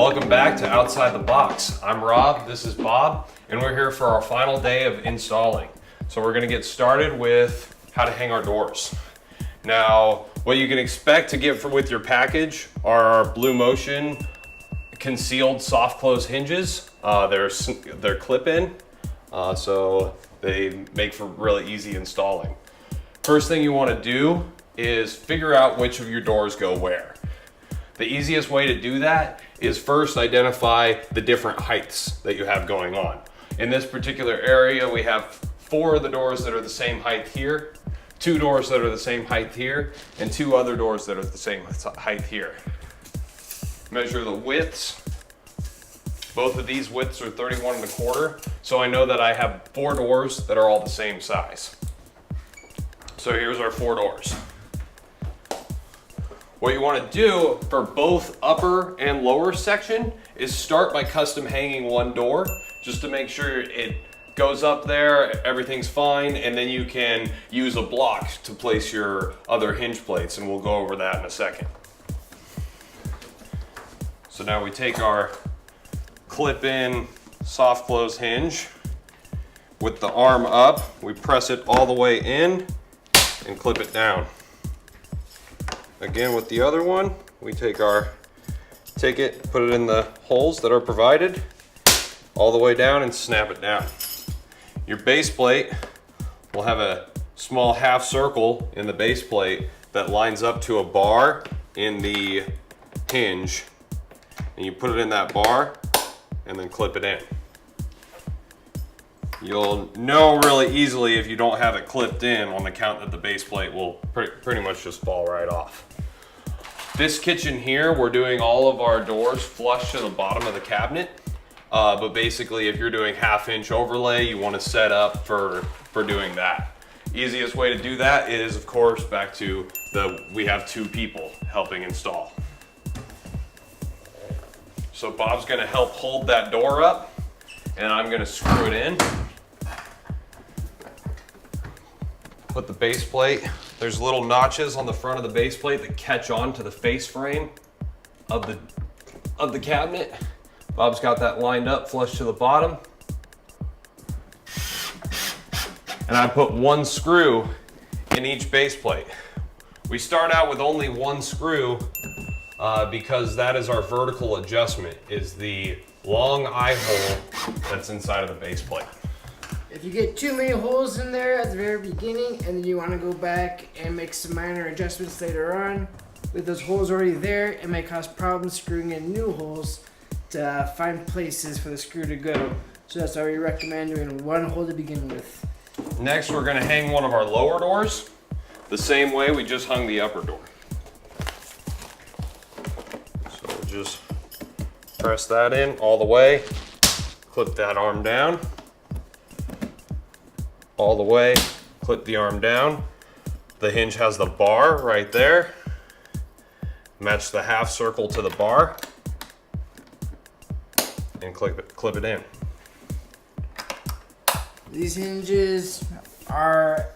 welcome back to Outside the Box. I'm Rob, this is Bob, and we're here for our final day of installing. So we're going to get started with how to hang our doors. Now, what you can expect to get with your package are our Blue Motion concealed soft close hinges. They're clip-in, so they make for really easy installing. First thing you want to do is figure out which of your doors go where. The easiest way to do that is first identify the different heights that you have going on. In this particular area, we have 4 of the doors that are the same height here, 2 doors that are the same height here, and 2 other doors that are the same height here. Measure the widths. Both of these widths are 31 1/4, so I know that I have 4 doors that are all the same size. So here's our 4 doors. What you want to do for both upper and lower section is start by custom hanging one door just to make sure it goes up there, everything's fine, and then you can use a block to place your other hinge plates, and we'll go over that in a second. So now we take our clip-in soft close hinge with the arm up, we press it all the way in and clip it down. Again, with the other one, we take it, put it in the holes that are provided, all the way down and snap it down. Your base plate will have a small half circle in the base plate that lines up to a bar in the hinge, and you put it in that bar and then clip it in. You'll know really easily if you don't have it clipped in on the count that the base plate will pretty much just fall right off. This kitchen here, we're doing all of our doors flush to the bottom of the cabinet. But basically, if you're doing 1/2 inch overlay, you want to set up for doing that. Easiest way to do that is, of course, back to we have 2 people helping install. So Bob's going to help hold that door up, and I'm going to screw it in. Put the base plate. There's little notches on the front of the base plate that catch on to the face frame of the cabinet. Bob's got that lined up flush to the bottom. And I put 1 screw in each base plate. We start out with only 1 screw because that is our vertical adjustment, is the long eye hole that's inside of the base plate. If you get too many holes in there at the very beginning and then you want to go back and make some minor adjustments later on, with those holes already there, it may cause problems screwing in new holes to find places for the screw to go. So that's why we recommend doing 1 hole to begin with. Next, we're going to hang one of our lower doors the same way we just hung the upper door. So we'll just press that in all the way, clip that arm down. All the way, clip the arm down. The hinge has the bar right there. Match the half circle to the bar and clip it in. These hinges are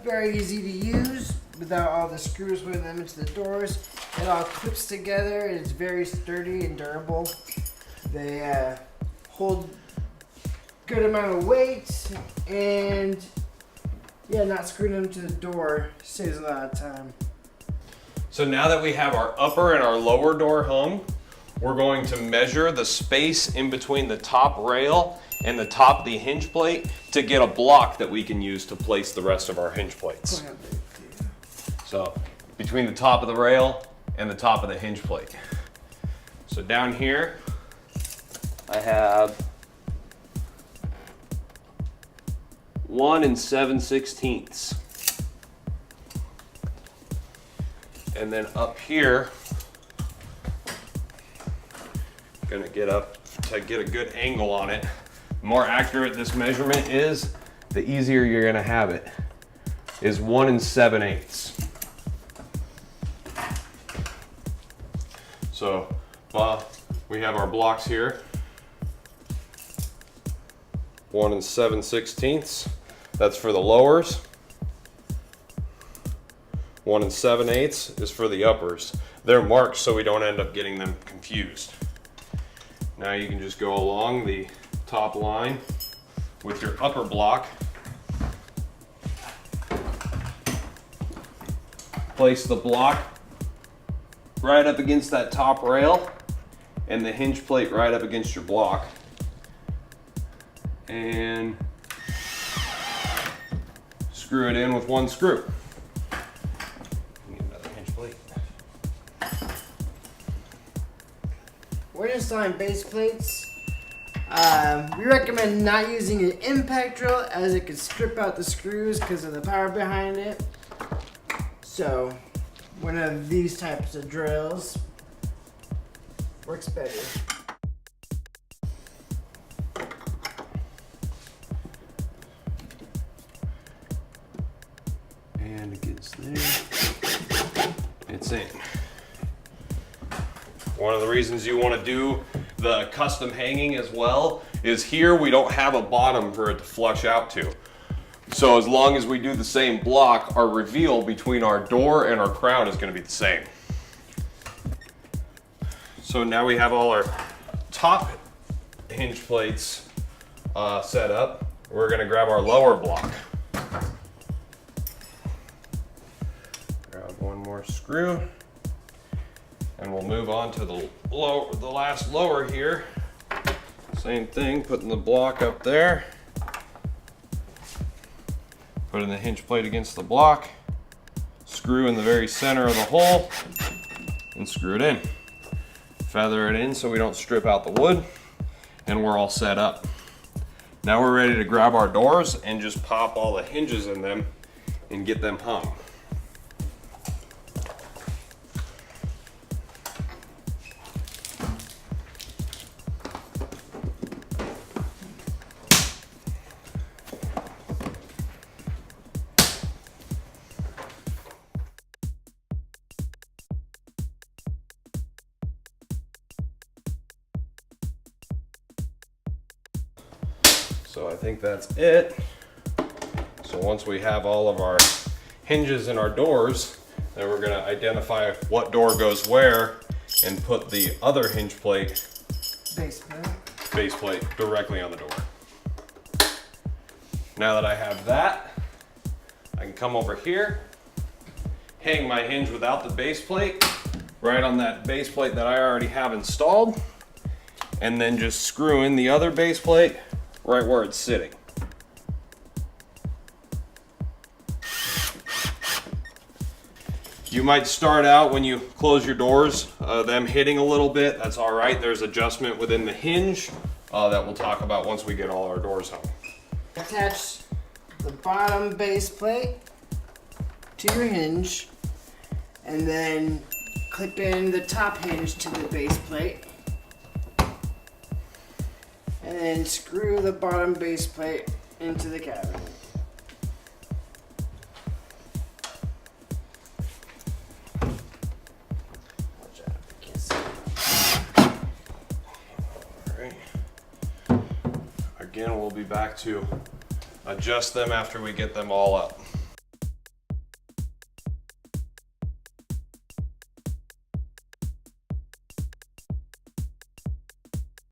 very easy to use without all the screws holding them into the doors. It all clips together. It's very sturdy and durable. They hold good amount of weight, and yeah, not screwing them to the door saves a lot of time. So now that we have our upper and our lower door hung, we're going to measure the space in between the top rail and the top of the hinge plate to get a block that we can use to place the rest of our hinge plates. So between the top of the rail and the top of the hinge plate. So down here, I have 1 7/16. And then up here, gonna get up to get a good angle on it. The more accurate this measurement is, the easier you're gonna have it, is 1 7/8. So, we have our blocks here. 1 7/16. That's for the lowers. 1 7/8 is for the uppers. They're marked so we don't end up getting them confused. Now you can just go along the top line with your upper block. Place the block right up against that top rail and the hinge plate right up against your block. And screw it in with one screw. Need another hinge plate. When installing base plates, we recommend not using an impact drill as it can strip out the screws because of the power behind it. So one of these types of drills works better. And it gets there. It's in. One of the reasons you want to do the custom hanging as well is here we don't have a bottom for it to flush out to. So as long as we do the same block, our reveal between our door and our crown is going to be the same. So now we have all our top hinge plates set up. We're going to grab our lower block. Grab one more screw. And we'll move on to the last lower here. Same thing, putting the block up there. Putting the hinge plate against the block. Screw in the very center of the hole and screw it in. Feather it in so we don't strip out the wood, and we're all set up. Now we're ready to grab our doors and just pop all the hinges in them and get them hung. So I think that's it. So once we have all of our hinges in our doors, then we're going to identify what door goes where and put the other hinge plate, base plate directly on the door. Now that I have that, I can come over here, hang my hinge without the base plate right on that base plate that I already have installed, and then just screw in the other base plate right where it's sitting. You might start out when you close your doors, them hitting a little bit. That's all right. There's adjustment within the hinge that we'll talk about once we get all our doors hung. Attach the bottom base plate to your hinge and then clip in the top hinge to the base plate. And then screw the bottom base plate into the cabinet. Watch out, I can't see it. All right. Again, we'll be back to adjust them after we get them all up.